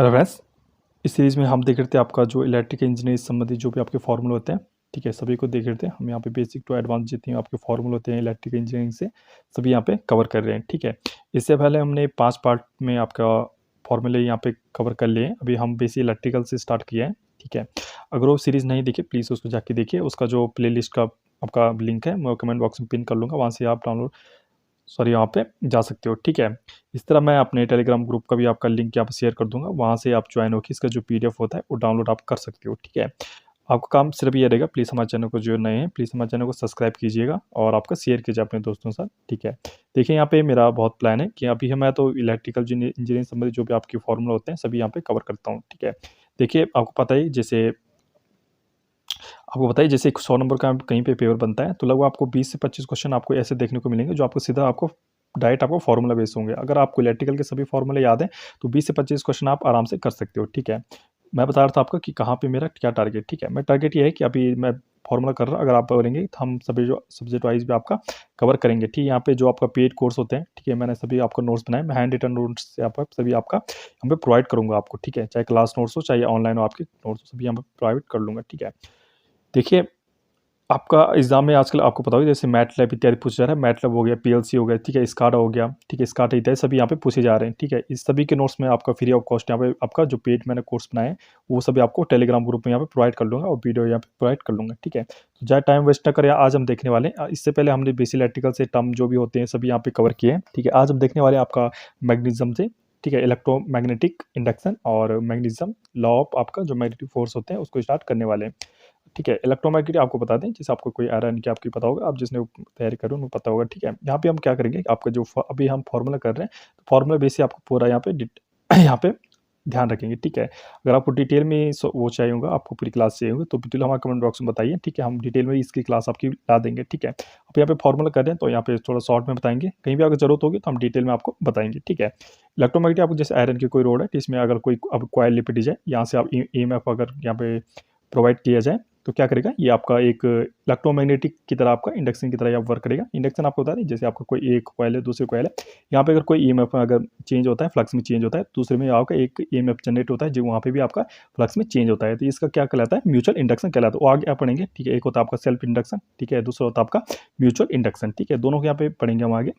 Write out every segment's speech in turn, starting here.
Hello friends, इस series में हम देख रहे थे आपका जो इलेक्ट्रिकल इंजीनियरिंग से संबंधित जो भी आपके फॉर्मूले होते हैं, ठीक है, सभी को देख रहे थे। हम यहाँ पे बेसिक टू एडवांस जितने आपके फॉर्मूले होते हैं इलेक्ट्रिकल इंजीनियरिंग से, सभी यहाँ पे कवर कर रहे हैं, ठीक है। इससे पहले हमने 5 पार्ट में आपका फॉर्मूले यहाँ पे कवर कर लिए हैं। अभी हम बेसिक इलेक्ट्रिकल से स्टार्ट किए हैं, ठीक है। अगर वो सीरीज़ नहीं देखी प्लीज़ उसको जाके देखिए। उसका जो प्लेलिस्ट का आपका लिंक है मैं कमेंट बॉक्स में पिन कर लूँगा, वहाँ से आप यहाँ पे जा सकते हो, ठीक है। इस तरह मैं अपने टेलीग्राम ग्रुप का भी आपका लिंक यहाँ पे शेयर कर दूंगा, वहाँ से आप ज्वाइन होकर इसका जो पीडीएफ होता है वो डाउनलोड आप कर सकते हो, ठीक है। आपका काम सिर्फ ये रहेगा, प्लीज़ हमारे चैनल को जो नए हैं प्लीज़ हमारे चैनल को सब्सक्राइब कीजिएगा और आपका शेयर कीजिए अपने दोस्तों के साथ, ठीक है। देखिए यहाँ पे मेरा बहुत प्लान है कि अभी मैं तो इलेक्ट्रिकल इंजीनियरिंग संबंधित जो भी आपके फॉर्मूला होते हैं सभी यहाँ पे कवर करता हूँ, ठीक है। देखिए आपको बताइए जैसे 100 नंबर का कहीं पे पेपर बनता है तो लगभग आपको 20 से 25 क्वेश्चन आपको ऐसे देखने को मिलेंगे जो आपको सीधा आपको डायरेक्ट आपको फॉर्मूला बेस होंगे। अगर आपको इलेक्ट्रिकल के सभी फॉर्मूले याद हैं तो 20 से 25 क्वेश्चन आप आराम से कर सकते हो, ठीक है। मैं बता रहा था आपको कि कहाँ पे मेरा क्या टारगेट, ठीक है। मैं टारगेट ये है कि अभी मैं फॉर्मूला कर रहा हूँ, अगर आप करेंगे तो हम सभी जो सब्जेक्ट वाइज भी आपका कवर करेंगे, ठीक है। यहाँ पे जो आपका पेड कोर्स होते हैं, ठीक है, मैंने सभी आपको नोट्स बनाए, मैं हैंड रिटन नोट्स से आप सभी आपका यहाँ पे प्रोवाइड करूँगा आपको, ठीक है। चाहे क्लास नोट्स हो चाहे ऑनलाइन हो आपके नोट्स सभी यहाँ पे प्रोवाइड कर लूँगा, ठीक है। देखिए आपका एग्जाम में आजकल आपको पता होगा जैसे मैटलैब इत्यादि पूछा जा रहा है, मैटलैब हो गया, पीएलसी हो गया, ठीक है, स्काडा हो गया, ठीक है, स्काडा इत्यादि सभी यहाँ पे पूछे जा रहे हैं, ठीक है। इस सभी के नोट्स में आपका फ्री ऑफ कॉस्ट यहाँ पे आपका जो पेड मैंने कोर्स बनाए हैं वो सभी आपको टेलीग्राम ग्रुप में यहाँ पे प्रोवाइड कर लूँगा और वीडियो यहाँ पे प्रोवाइड कर लूँगा, ठीक है। तो ज़्यादा टाइम वेस्ट ना करें, आज हम देखने वाले हैं। इससे पहले हमने बेसिक इलेक्ट्रिकल से टर्म जो भी होते हैं सभी यहाँ पे कवर किए हैं, ठीक है। आज हम देखने वाले हैं आपका मैग्नेटिज्म से, ठीक है, इलेक्ट्रोमैग्नेटिक इंडक्शन और मैग्नेटिज्म लॉ ऑफ आपका जो मैग्नेटिक फोर्स होते हैं उसको स्टार्ट करने वाले हैं, ठीक है। इलेक्ट्रोमैग्नेटिक आपको बता दें, जैसे आपको कोई आयरन की आपकी पता होगा, आप जिसने तैयारी कर रहे हो उनको पता होगा, ठीक है। यहाँ पे हम क्या करेंगे, आपका जो अभी हम फॉर्मूला कर रहे हैं तो फॉर्मूला बेस से आपको पूरा यहाँ पे यहाँ पे ध्यान रखेंगे, ठीक है। अगर आपको डिटेल में वो चाहिए होगा, आपको पूरी क्लास चाहिए होगी तो डिटेल हमारे कमेंट बॉक्स में बताइए, ठीक है। हम डिटेल में इसकी क्लास आपकी ला देंगे, ठीक है। अब यहाँ पे फॉर्मूला कर रहे हैं तो यहाँ पे थोड़ा शॉर्ट में बताएंगे, कहीं भी अगर जरूरत होगी तो हम डिटेल में आपको बताएंगे, ठीक है। इलेक्ट्रोमैग्नेटिक आपको जैसे आयरन की कोई रोड है तो इसमें अगर कोई अब कॉइल लिपटी जाए, यहाँ से आप EMF अगर यहाँ पे प्रोवाइड किया जाए तो क्या करेगा, ये आपका एक इलेक्ट्रोमैग्नेटिक की तरह आपका इंडक्शन की तरह वर्क करेगा। इंडक्शन आपको बता दें जैसे आपका कोई एक कॉइल है दूसरी कॉइल है, यहाँ पे अगर कोई EMF में अगर चेंज होता है, फ्लक्स में चेंज होता है, दूसरे में आपका एक EMF जनरेट होता है जो वहाँ पे भी आपका फ्लक्स में चेंज होता है, तो इसका क्या कहलाता है, म्यूचुअल इंडक्शन कहलाता है। वो आगे आप पढ़ेंगे, ठीक है। एक होता है आपका सेल्फ इंडक्शन, ठीक है, दूसरा होता है आपका म्यूचुअल इंडक्शन, ठीक है। दोनों को यहाँ पे पढ़ेंगे हम आगे।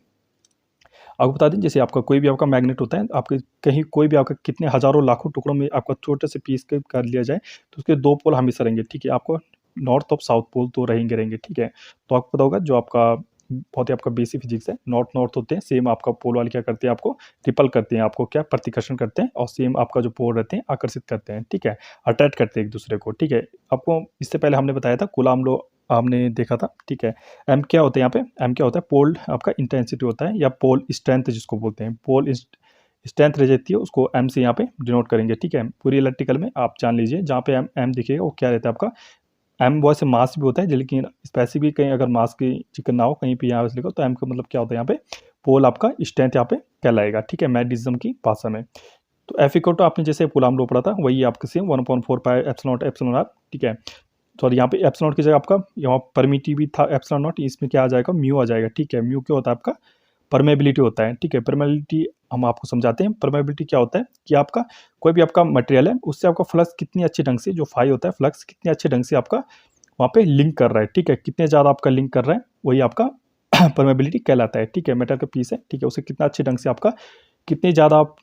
आपको बता दें जैसे आपका कोई भी आपका मैग्नेट होता है, आपके कहीं कोई भी आपका कितने हज़ारों लाखों टुकड़ों में आपका छोटे से पीस के कर लिया जाए तो उसके 2 पोल हमेशा रहेंगे, ठीक है। आपको नॉर्थ और साउथ पोल तो रहेंगे, ठीक है। तो आपको पता होगा जो आपका बहुत ही आपका बेसिक फिजिक्स है, नॉर्थ होते हैं, सेम आपका पोल वाले क्या करते हैं, आपको रिपल करते हैं, आपको क्या प्रतिकर्षण करते हैं, और सेम आपका जो पोल रहते हैं आकर्षित करते हैं, ठीक है, अट्रैक्ट करते हैं एक दूसरे को, ठीक है। आपको इससे पहले हमने बताया था कूलॉम लॉ हमने देखा था, ठीक है। एम क्या होता है, यहाँ पे एम क्या होता है, पोल आपका इंटेंसिटी होता है या पोल स्ट्रेंथ जिसको बोलते हैं, पोल स्ट्रेंथ रह जाती है उसको एम से यहाँ पे डिनोट करेंगे, ठीक है। पूरी इलेक्ट्रिकल में आप जान लीजिए जहाँ पे एम एम दिखेगा वो क्या रहता है आपका एम, वैसे मास भी होता है लेकिन स्पेसिफिक कहीं अगर मास की जिक्र ना हो कहीं पे यहाँ से लिखो तो एम का मतलब क्या होता है, यहाँ पे पोल आपका स्ट्रेंथ यहाँ पे कहलाएगा, ठीक है, मैग्नेटिज्म की भाषा में। तो एफ इक्वल टू आपने जैसे कूलॉम लॉ पढ़ा था वही आपके सेम 1/4 पाई एप्सिलॉन आर, ठीक है। सॉरी यहाँ पे एप्सिलॉन नॉट की जगह आपका यहाँ परमिटिविटी था एप्सिलॉन नॉट, इसमें क्या आ जाएगा, म्यू आ जाएगा, ठीक है। म्यू क्या होता है आपका परमेबिलिटी होता है, ठीक है। परमेबिलिटी हम आपको समझाते हैं। परमेबिलिटी क्या होता है कि आपका कोई भी आपका मटेरियल है उससे आपका फ्लक्स कितनी अच्छे ढंग से जो फाई होता है फ्लक्स कितने अच्छे ढंग से आपका वहाँ पे लिंक कर रहा है, ठीक है, कितने ज़्यादा आपका लिंक कर रहा है वही आपका परमेबिलिटी कहलाता है, ठीक है। मेटल का पीस है, ठीक है, उसे कितना अच्छे ढंग से आपका कितनी ज़्यादा आप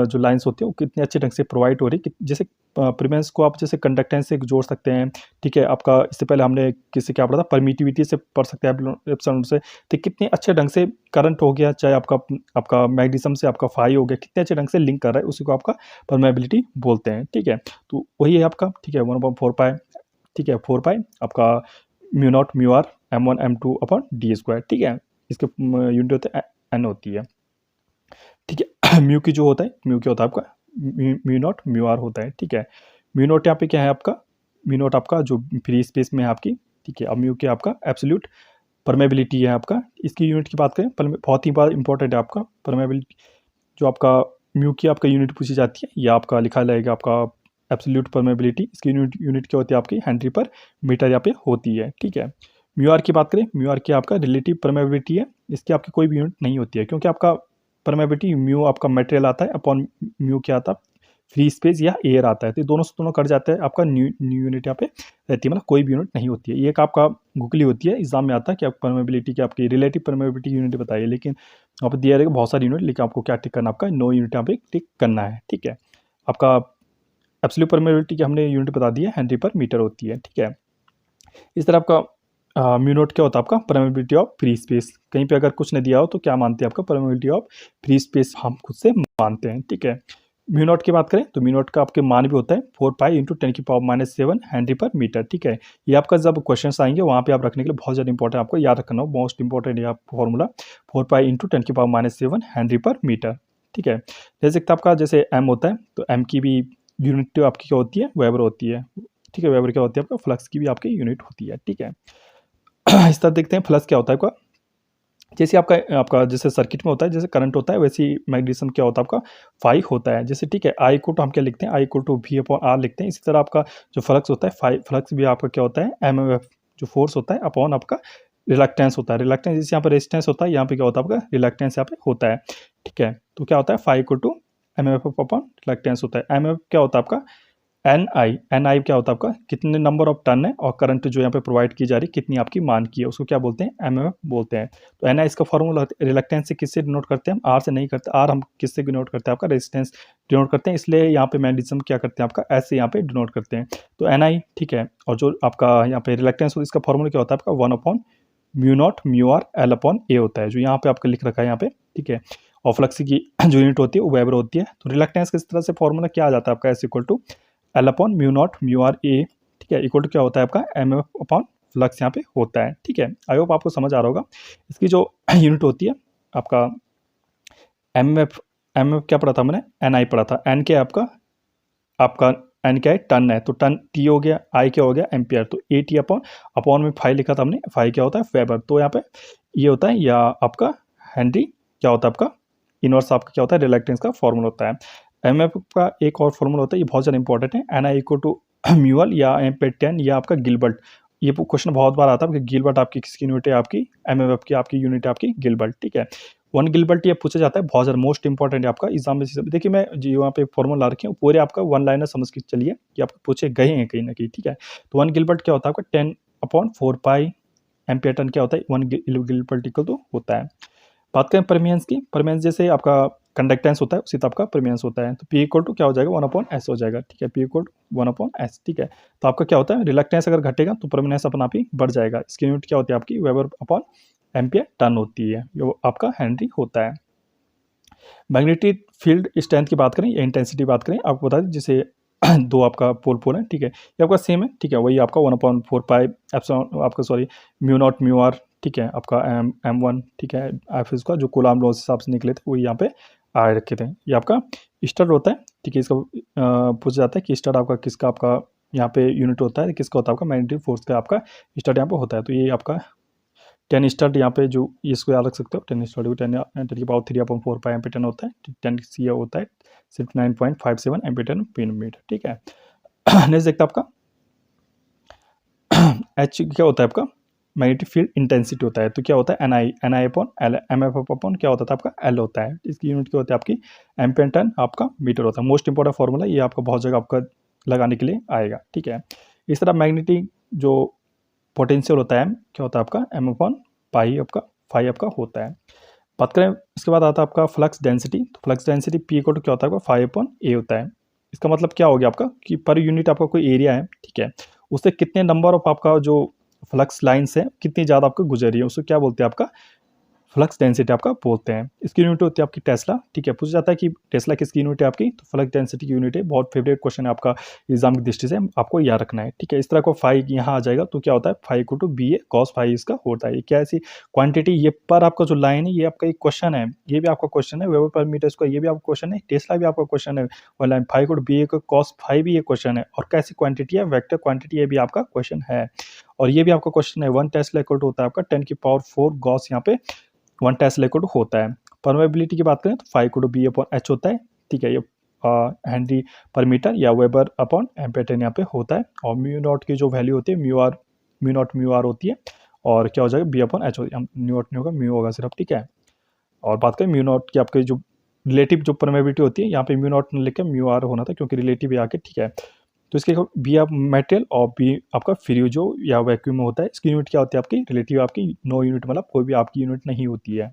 जो लाइंस होती है वो कितने अच्छे ढंग से प्रोवाइड हो रही है, जैसे प्रीमेंस को आप जैसे कंडक्टेंस से जोड़ सकते हैं, ठीक है। आपका इससे पहले हमने किससे क्या पढ़ा था, परमिटिविटी से पढ़ सकते हैं एप्सिलॉन से, तो कितने अच्छे ढंग से करंट हो गया, चाहे आपका आपका मैग्नेटिज्म से आपका फाई हो गया, कितने अच्छे ढंग से लिंक कर रहा है उसी को आपका परमेबिलिटी बोलते हैं, ठीक है। तो वही है आपका, ठीक है, 1/4 पाई, ठीक है, 4 पाई आपका mu not mu r M1 M2 upon d square, ठीक है। इसके यूनिट होते हैं एन होती है, ठीक है। म्यू की जो होता है म्यू क्या होता है आपका म्यू नॉट म्यू आर होता है, ठीक है। म्यू नॉट यहाँ पे क्या है आपका, म्यू नॉट आपका जो फ्री स्पेस में है आपकी, ठीक है। अब म्यू क्या आपका एब्सोल्यूट परमेबिलिटी है आपका, इसकी यूनिट की बात करें बहुत ही बात इंपॉर्टेंट है आपका परमेबिलिटी, जो आपका म्यू की आपका यूनिट पूछी जाती है या आपका लिखा जाएगा आपका एब्सोल्यूट परमेबिलिटी, इसकी यूनिट क्या होती है आपकी हेनरी पर मीटर यहाँ पे होती है, ठीक है। म्यू आर की बात करें, म्यू आर की आपका रिलेटिव परमेबिलिटी है, इसकी आपकी कोई भी यूनिट नहीं होती है क्योंकि आपका परमेबिलिटी म्यू आपका मटेरियल आता है अपॉन म्यू क्या आता है फ्री स्पेस या एयर आता है, तो दोनों से दोनों कट जाता है, आपका न्यू यूनिट यहाँ पे रहती है, मतलब कोई भी यूनिट नहीं होती है। ये एक आपका गूगली होती है, एग्जाम में आता है कि आप परमेबिलिटी की आपकी रिलेटिव परमेबिलिटी यूनिट बताइए, लेकिन यहाँ पर दिया रहेगा बहुत सारी यूनिट, लेकिन आपको क्या टिक करना, आपका नो यूनिट यहाँ पे टिक करना है। ठीक है, आपका एब्सोल्यूट परमेबिलिटी की हमने यूनिट बता दी है, हेनरी पर मीटर होती है। ठीक है, इस तरह आपका म्यू नॉट क्या होता है, आपका परमेबिलिटी ऑफ फ्री स्पेस। कहीं पे अगर कुछ नहीं दिया हो तो क्या मानते हैं, आपका परमेबिलिटी ऑफ फ्री स्पेस हम खुद से मानते हैं। ठीक है, म्यू नॉट की बात करें तो म्यू नॉट का आपके मान भी होता है 4 पाई इंटू 10⁻⁷ हेनरी पर मीटर। ठीक है, ये आपका जब क्वेश्चन आएंगे वहाँ पे आप रखने के लिए बहुत ज़्यादा इंपॉर्टेंट, आपको याद रखना हो, मोस्ट इंपॉर्टेंट ये फॉर्मूला 4 पाई इंटू 10⁻⁷ हेनरी पर मीटर। ठीक है, जैसे आपका जैसे एम होता है, तो एम की भी यूनिट आपकी क्या होती है, वेबर होती है। ठीक है, वेबर क्या होती है, आपका फ्लक्स की भी आपकी यूनिट होती है। ठीक है, इस तरह देखते हैं फ्लक्स क्या होता है आपका। जैसे आपका आपका जैसे सर्किट में होता है, जैसे करंट होता है, वैसे ही मैग्नेटिज्म क्या होता है, आपका फाई होता है। जैसे ठीक है, आई को तो हम क्या लिखते हैं, आई को तो वी अपॉन आर लिखते हैं। इसी तरह आपका जो फ्लक्स होता है, फाई फ्लक्स भी आपका क्या होता है, एम एफ जो फोर्स होता है अपॉन आपका रिलक्टेंस होता है। रिलक्टेंस जैसे यहाँ पर रेजिस्टेंस होता है, यहाँ पे क्या होता है, आपका रिलक्टेंस यहाँ पे होता है। ठीक है, तो क्या होता है, फाई को to M F upon reluctance होता है। एम एफ क्या होता है आपका, एन आई क्या होता है आपका, कितने नंबर ऑफ टर्न है, और करंट जो यहाँ पे प्रोवाइड की जा रही है कितनी आपकी मान की है, उसको क्या बोलते हैं, एमएफ बोलते हैं। तो एन आई इसका फॉर्मूला रिलक्टेंस से किससे डिनोट करते हैं हम, आर से नहीं करते, आर हम किससे डिनोट करते हैं, आपका रेजिस्टेंस डिनोट करते हैं, इसलिए यहाँ पे मैग्नेटिज्म क्या करते हैं, आपका ऐसे यहाँ पे डिनोट करते हैं। तो एन आई ठीक है, और जो आपका यहाँ पे रिलक्टेंस होता है, इसका फॉर्मूला क्या होता है, आपका 1 upon mu not mu R L upon A होता है, जो यहाँ पे आपका लिख रखा है यहाँ पे। ठीक है, और फ्लक्स की जो यूनिट होती है वो वेबर होती है। तो रिलक्टेंस किस तरह से फॉर्मूला क्या आ जाता है आपका, S equal to L upon mu not mu are A. ठीक है, इक्वल टू क्या होता है आपका, एम एफ अपॉन फ्लक्स यहाँ पे होता है। ठीक है, आई होप आपको समझ आ रहा होगा। इसकी जो यूनिट होती है आपका एम एफ क्या पढ़ा था मैंने, एन आई पढ़ा था। एन क्या है आपका, आपका एन क्या है, टन है, तो टन टी हो गया, आई क्या हो गया, एम्पियर, तो ए टी अपॉन अपॉन में फाइव लिखा था हमने, फाइव क्या होता है, वेबर। तो यहाँ पे ये होता है, या आपका हेनरी क्या होता है, आपका इनवर्स आपका क्या होता है, रिलक्टेंस का फॉर्मूला होता है। एम एफ का एक और फॉर्मूला होता है, ये बहुत ज़्यादा इंपॉर्टेंट है, N I equal to mutual या एम पे 10 या आपका गिलबर्ट। ये क्वेश्चन बहुत बार आता है कि गिलबर्ट आपकी किसकी यूनिट है, आपकी एम एफ की आपकी यूनिट है आपकी गिलबर्ट। ठीक है, 1 गिलबर्ट ये पूछा जाता है, बहुत ज़्यादा मोस्ट इंपॉर्टेंट है आपका एग्जाम में। देखिए मैं जो यहाँ पे फॉर्मूला रखे हैं पूरे आपका 1 लाइनर समझ के चलिए कि आपको पूछे गए हैं कहीं ना कहीं। ठीक है, तो 1 गिलबर्ट क्या होता है आपका, 10 अपॉन 4 पाई एम्पियर टन क्या होता है, 1 गिलबर्ट इक्वल तो होता है। बात करें परमियंस की, परमियंस जैसे आपका कंडक्टेंस होता है उसी तरह आपका परमियंस होता है। तो पी इक्वल टू क्या हो जाएगा, 1 अपॉन एस हो जाएगा। ठीक है, P equal to 1 upon S. ठीक है, तो आपका क्या होता है, रिलक्टेंस अगर घटेगा तो परमियंस अपना आप ही बढ़ जाएगा। इसकी यूनिट क्या होती है आपकी, वेबर अपॉन एम्पियर टन होती है, जो आपका हेनरी होता है। मैग्नेटिक फील्ड स्ट्रेंथ की बात करें या इंटेंसिटी बात करें, आपको बता दें जैसे दो आपका पोल है। ठीक है, ये आपका सेम है। ठीक है, वही आपका 1/4 पाई एप्सिलॉन आपका sorry mu not mu r. ठीक है, आपका एम वन। ठीक है, एफ इसका जो कूलाम लॉ हिसाब से निकले थे वही यहाँ पे आए रखे थे। ये आपका स्टड होता है। ठीक है, इसका पूछा जाता है कि स्टड आपका किसका, आपका यहाँ पे यूनिट होता है किसका होता है, आपका मैग्नेटिक फोर्स का आपका स्टड यहाँ पे होता है। तो ये आपका 10 स्टार्ट यहाँ पे जो इसको याद रख सकते हो, 10 स्टार्ट 10 की पावर 3/4 पाई एम्पीयर टन होता है, 10 सी होता है सिर्फ 9.57 एम्पीयर टन पर मीटर। ठीक है, नेक्स्ट देखते हैं आपका एच क्या होता है, आपका मैग्नेटिक फील्ड इंटेंसिटी होता है। तो क्या होता है, N I upon L, M F upon क्या होता था आपका, एल होता है। इसकी यूनिट क्या होती है आपकी, एम्पीयर टन आपका मीटर होता है। मोस्ट इंपॉर्टेंट फॉर्मूला ये आपका बहुत जगह आपका लगाने के लिए आएगा। ठीक है, इस तरह मैग्नेटिक जो पोटेंशियल होता है क्या होता है आपका, एम अपॉन पाई आपका फाइव आपका होता है। बात करें इसके बाद आता है आपका फ्लक्स डेंसिटी। तो फ्लक्स डेंसिटी पी को क्या होता है आपका 5/A होता है। इसका मतलब क्या हो गया आपका कि पर यूनिट आपका कोई एरिया है, ठीक है, उससे कितने नंबर ऑफ आपका जो फ्लक्स लाइन्स है कितनी ज़्यादा आपको गुजर रही है उसको क्या बोलते हैं, आपका फ्लक्स डेंसिटी आपका बोलते हैं। इसकी यूनिट होती है आपकी टेस्ला। ठीक है, पूछा जाता है कि टेस्ला किसकी यूनिट है आपकी, तो फ्लक्स डेंसिटी की यूनिट है। बहुत फेवरेट क्वेश्चन है आपका एग्जाम की दृष्टि से, आपको याद रखना है। ठीक है, इस तरह को फाइव यहाँ आ जाएगा तो क्या होता है 5/BA cos फाइव इसका होता है। ये क्या ऐसी क्वांटिटी, ये पर आपका जो लाइन है ये आपका एक क्वेश्चन है, ये भी आपका क्वेश्चन है, वेबर पर मीटर स्क्वायर ये भी आपका क्वेश्चन है, टेस्ला भी आपका क्वेश्चन है, और लाइन 5/BA cos फाइव भी ये क्वेश्चन है। और कैसी क्वांटिटी है, वेक्टर क्वांटिटी, ये भी आपका क्वेश्चन है। और ये भी आपका क्वेश्चन है 1 टेस्ला इक्वल टू होता है आपका 10⁴ गॉस यहाँ पे 1 टेस्ला इक्वल टू होता है। परमेबिलिटी की बात करें तो 5/B/H होता है। ठीक है, ये हेनरी पर मीटर या वेबर अपॉन एम्पीयर टन यहाँ पे होता है। और म्यू नॉट की जो वैल्यू होती है म्यू नॉट म्यू आर होती है। और क्या हो जाएगा B/H, म्यू नॉट नहीं होगा म्यू होगा सिर्फ। ठीक है, और बात करें म्यू नॉट की आपके जो रिलेटिव जो परमेबिलिटी होती है यहाँ पे म्यू नॉट लिख के म्यू आर होना था क्योंकि रिलेटिव है आके, ठीक है। तो इसके बी आप मेटेरियल और बी आपका फ्री जो या वैक्यूम में होता है, इसकी यूनिट क्या होती है आपकी रिलेटिव, आपकी नो यूनिट, मतलब कोई भी आपकी यूनिट नहीं होती है।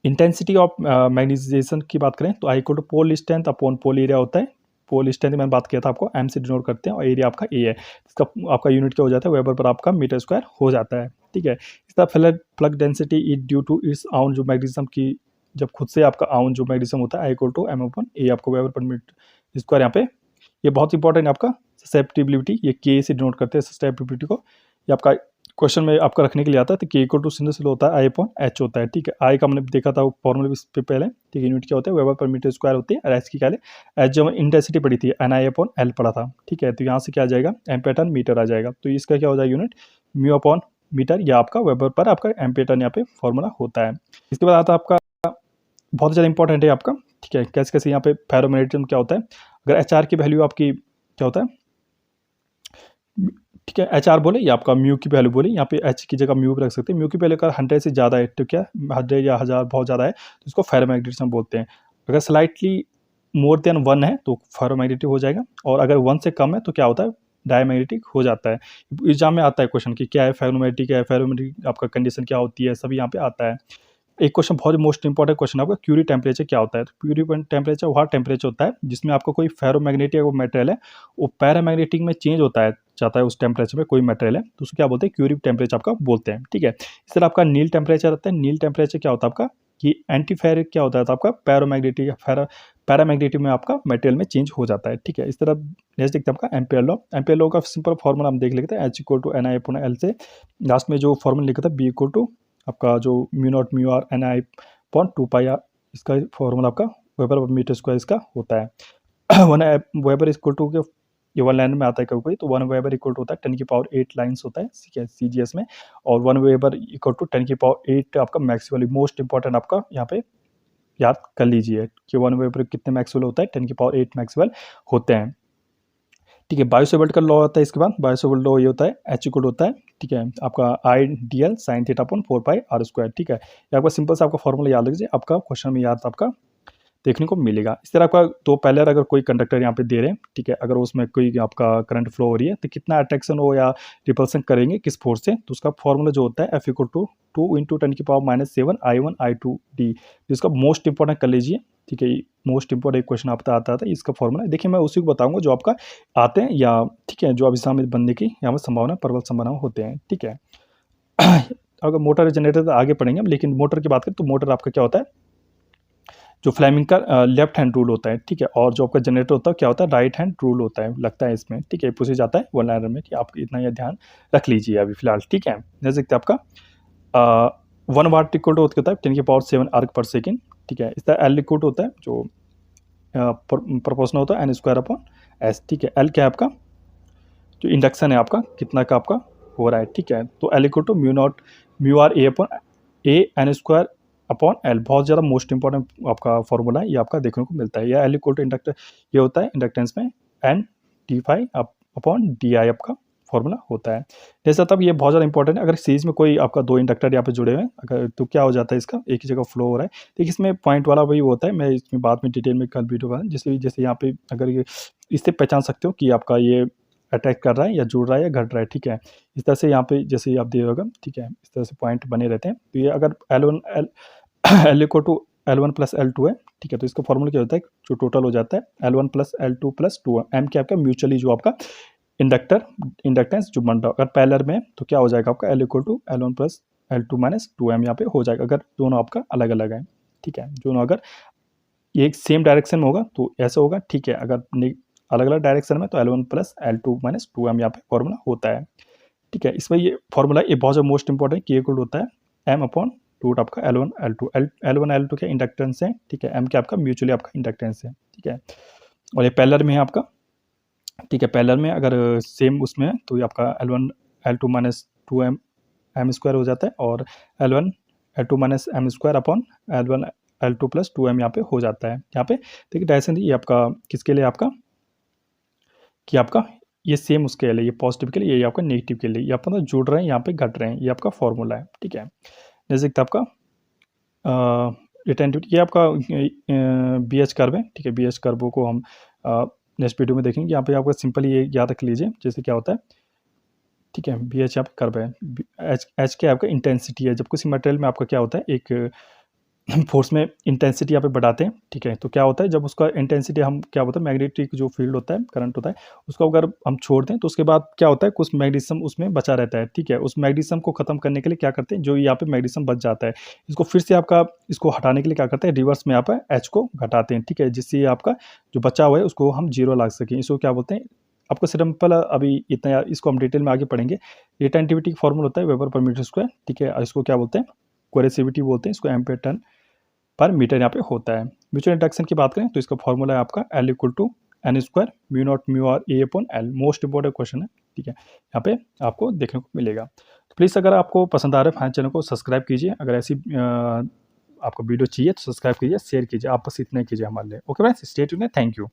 इंटेंसिटी ऑफ मैग्नेटाइजेशन की बात करें तो I equal to pole strength upon pole area होता है। पोल स्ट्रेंथ मैंने बात किया था आपको, एम से डिनोट करते हैं और एरिया आपका ए है, इसका आपका यूनिट क्या हो जाता है, वेबर पर आपका मीटर स्क्वायर हो जाता है, ठीक है। इस तरह flux density is due to its own जो मैग्नेटिज्म की, जब खुद से आपका आउन जो मैग्नेटिज्म होता है आई इक्वल टू एम अपॉन ए, आपको वेबर पर मीटर स्क्वायर यहाँ पे, ये बहुत इंपॉर्टेंट है आपका ससेप्टिबिलिटी, ये के से डिनोट करते हैं ससेप्टिबिलिटी को। ये आपका क्वेश्चन में आपका रखने के लिए आता है, तो के इक्वल टू सिंपल होता है आई अपॉन एच होता है, ठीक है। आई का हमने देखा था फॉर्मूला इस पे पहले, ठीक है। यूनिट क्या होता है, वेबर पर मीटर स्क्वायर होती है, और एच की क्या है, एच जो इंटेंसिटी पड़ी थी एन आई अपॉन एल पड़ा था, ठीक है। तो यहाँ से क्या आ जाएगा, एम्पियर टन मीटर आ जाएगा, तो इसका क्या हो जाएगा यूनिट म्यू अपॉन मीटर, या आपका वेबर पर आपका एम्पियर टन यहाँ पे फॉर्मूला होता है। इसके बाद आता है आपका बहुत ज़्यादा इंपॉर्टेंट है आपका, ठीक है, कैसे कैसे यहाँ पे फेरोमैग्नेटिज्म क्या होता है, अगर एच आर की वैल्यू आपकी क्या होता है, ठीक है, एच आर बोले या आपका म्यू की वैल्यू बोले, यहाँ पे एच की जगह म्यू भी रख सकते हैं। म्यू की वैल्यू अगर 100 से ज़्यादा है तो क्या 100 या 1000 बहुत ज़्यादा है तो इसको फेरोमैग्नेटिज्म बोलते हैं। अगर स्लाइटली मोर देन 1 है तो फेरोमैग्नेटिक हो जाएगा, और अगर 1 से कम है तो क्या होता है, डायमैग्नेटिक हो जाता है। एग्जाम में आता है क्वेश्चन कि क्या है फेरोमैग्नेटिक, है फेरोमैग्नेटिक आपका कंडीशन क्या होती है, सभी यहाँ पे आता है। एक क्वेश्चन बहुत मोस्ट इंपॉर्टेंट क्वेश्चन आपका, क्यूरी टेम्परेचर क्या होता है, तो क्यूरी टेम्परेचर वहाँ टेम्परेचर होता है जिसमें आपका कोई फेरोमैग्नेटिक वो मटेरियल है वो पैरामैग्नेटिक में चेंज होता है चाहता है, उस टेम्परेचर में कोई मटेरियल है तो उसको क्या बोलते हैं, क्यूरी टेम्परेचर आपका बोलते हैं, ठीक है। इस तरह आपका नील टेम्परेचर होता है, नील टेम्परेचर क्या होता है आपका, कि एंटीफेरिक क्या होता है, तो आपका पैरामैग्नेटिक पैरामैग्नेटिक में आपका मटेरियल में चेंज हो जाता है, ठीक है। इस तरह नेक्स्ट देखते हैं आपका एम्पेयर लॉ। एम्पेयर लॉ का सिंपल फॉर्मूला हम देख लेते हैं, H equal to N I upon L से लास्ट में जो फॉर्मूला लिखा था बी इक्वल टू आपका जो mu not mu r N I upon 2 pi r, इसका फॉर्मूला आपका वेबर पर मीटर स्क्वायर इसका होता है। वन वेबर इक्वल टू के ये 1 लाइन में आता है कभी, तो 1 वेबर इक्वल टू होता है 10 की पावर 8 लाइन्स होता है, ठीक है, सीजीएस में। और 1 वेबर इक्वल टू 10 की पावर 8 आपका मैक्स वैल्यू, मोस्ट इंपॉर्टेंट आपका यहाँ पे याद कर लीजिए कि 1 वेबर कितने मैक्स वैल्यू होता है, 10 की पावर 8 मैक्स वैल्यू होते हैं, ठीक है। बायोसेवर्ट का लॉ होता है, इसके बाद बायोसेवर्ट लॉ ये होता है एच इक्वल होता है, ठीक है, आपका I D L sine theta upon 4 pi r², ठीक है। ये आपका सिंपल सा आपका फॉर्मूला याद लीजिए, आपका क्वेश्चन में याद आपका देखने को मिलेगा। इस तरह आपका तो पहले अगर कोई कंडक्टर यहाँ पे दे रहे हैं, ठीक है, अगर उसमें कोई आपका करंट फ्लो हो रही है तो कितना अट्रैक्शन हो या रिपल्सन करेंगे किस फोर्स से, तो उसका फॉर्मूला जो होता है एफ इक्वल टू 2 इंटू 10 की पावर -7 I1 I2 डी, जिसका मोस्ट इंपॉर्टेंट कर लीजिए, ठीक है। मोस्ट इंपॉर्टेंट क्वेश्चन आपका आता था, इसका फॉर्मूला देखिए मैं उसी को बताऊंगा जो आपका आते हैं, या ठीक है जो अब एग्जाम में बनने की यहाँ पर संभावना प्रबल संभावना होते हैं, ठीक है। अगर मोटर जनरेटर तो आगे पढ़ेंगे, लेकिन मोटर की बात करें तो मोटर आपका क्या होता है, जो फ्लेमिंग का लेफ्ट हैंड रूल होता है, ठीक है, और जो आपका जनरेटर होता है क्या होता है, राइट हैंड रूल होता है, लगता है इसमें, ठीक है, पूछे जाता है 1 लाइनर में कि आप इतना यह ध्यान रख लीजिए अभी फिलहाल, ठीक है। जैसे देखते हैं आपका 1 वाट इक्वल टू होता है 10 की पावर 7 आर्क पर सेकेंड, ठीक है। इस तरह एल इक्वल टू होता है जो प्रोपोर्शनल होता है एन स्क्वायर अपॉन एस, ठीक है। एल क्या है आपका, जो इंडक्शन है आपका कितना का आपका हो रहा है, ठीक है। तो L equal to mu not mu are A upon A N square upon L, बहुत ज़्यादा मोस्ट इंपॉर्टेंट आपका फॉर्मूला है, ये आपका देखने को मिलता है। या एल इक्वल टू इंडक्टर ये होता है इंडक्टेंस में N D phi upon D I आपका फॉर्मूला होता है। जैसा तब ये बहुत ज़्यादा इंपॉर्टेंट है, अगर सीरीज में कोई आपका 2 इंडक्टर यहाँ पे जुड़े हुए हैं अगर, तो क्या हो जाता है इसका एक ही जगह फ्लो हो रहा है, देखिए इसमें पॉइंट वाला वही होता है, मैं इसमें बाद में डिटेल में कल वीडियो बना, जैसे यहाँ पे अगर ये इससे पहचान सकते हो कि आपका ये अटैक कर रहा है या जुड़ रहा है या घट रहा है, ठीक है। इस तरह से यहाँ पे जैसे आप दे होगा, ठीक है, इस तरह से पॉइंट बने रहते हैं। तो ये अगर L equal to L1 plus L2 है, ठीक है, तो इसका फॉर्मूला क्या होता है, जो टोटल हो जाता है L1 plus L2 plus 2 M क्या आपका म्यूचुअली जो आपका इंडक्टेंस जो बन रहा है, अगर पैरेलल में तो क्या हो जाएगा आपका L equal to L1 plus L2 minus 2M यहाँ पे हो जाएगा, अगर दोनों आपका अलग अलग है, ठीक है। दोनों अगर ये एक सेम डायरेक्शन में होगा तो ऐसा होगा, ठीक है, अगर अलग अलग डायरेक्शन में तो L1 plus L2 minus 2M यहाँ पे फॉर्मूला होता है, ठीक है। इसमें ये फॉर्मूला ये बहुत ज़्यादा मोस्ट इंपॉर्टेंट के इक्वल होता है एम अपॉन रूट आपका L1 L2 L1 L2 के इंडक्टेंस है, ठीक है, एम के आपका म्यूचुअली आपका इंडक्टेंस है, ठीक है। और ये पैरेलल में है आपका, ठीक है, पैरेलल में अगर सेम उसमें है तो ये आपका L1 L2 minus 2M M square हो जाता है, और L1 L2 minus M square upon L1 L2 plus 2M यहाँ पे हो जाता है। यहाँ पे देखिए डायरेक्शन ये आपका किसके लिए आपका कि आपका ये सेम उसके लिए, ये पॉजिटिव के लिए, ये आपका नेगेटिव के लिए, ये आपका जुड़ रहे हैं यहाँ पे घट रहे हैं, ये आपका फॉर्मूला है, ठीक है। जैसे कि आपका रिटेंटिविटी ये आपका बी एच कर्व है, ठीक है। बी एच कर्व को हम नेक्स्ट वीडियो में देखेंगे। यहाँ पे आपको सिंपली ये याद रख लीजिए जैसे क्या होता है, ठीक है। बी एच आपका कर्व है, एच एच क्या आपका इंटेंसिटी है। जब किसी मटेरियल में आपका क्या होता है, एक फोर्स में इंटेंसिटी यहाँ पे बढ़ाते हैं, ठीक है। तो क्या होता है जब उसका इंटेंसिटी हम क्या होता है मैग्नेटिक जो फील्ड होता है, करंट होता है, उसको अगर हम छोड़ दें तो उसके बाद क्या होता है कुछ मैग्नीशियम उसमें बचा रहता है, ठीक है। उस मैग्नीशियम को खत्म करने के लिए क्या करते हैं, जो यहाँ पे मैग्नीशियम बच जाता है, इसको फिर से आपका इसको हटाने के लिए क्या करते हैं, रिवर्स में यहाँ पर एच को घटाते हैं, ठीक है, जिससे आपका जो बचा हुआ है उसको हम जीरो ला सकें। इसको क्या बोलते हैं, आपको सिंपल अभी इतना, इसको हम डिटेल में आगे पढ़ेंगे। रिटेंटिविटी का फॉर्मूला होता है वेबर पर मीटर स्क्वायर, ठीक है। इसको क्या बोलते हैं, कोरेसिविटी बोलते हैं, इसको एम्पीयर टन पर मीटर यहाँ पे होता है। म्यूचुअल इंडक्शन की बात करें तो इसका फॉर्मूला है आपका L equal to N square mu not mu are A upon L. Most important question है, ठीक है, यहाँ पे आपको देखने को मिलेगा। तो प्लीज़ अगर आपको पसंद आ रहा है फाइन चैनल को सब्सक्राइब कीजिए। अगर ऐसी आपको वीडियो चाहिए तो सब्सक्राइब कीजिए, शेयर कीजिए। आप बस इतना ही कीजिए हमारे लिए। Okay friends, stay tuned, thank you.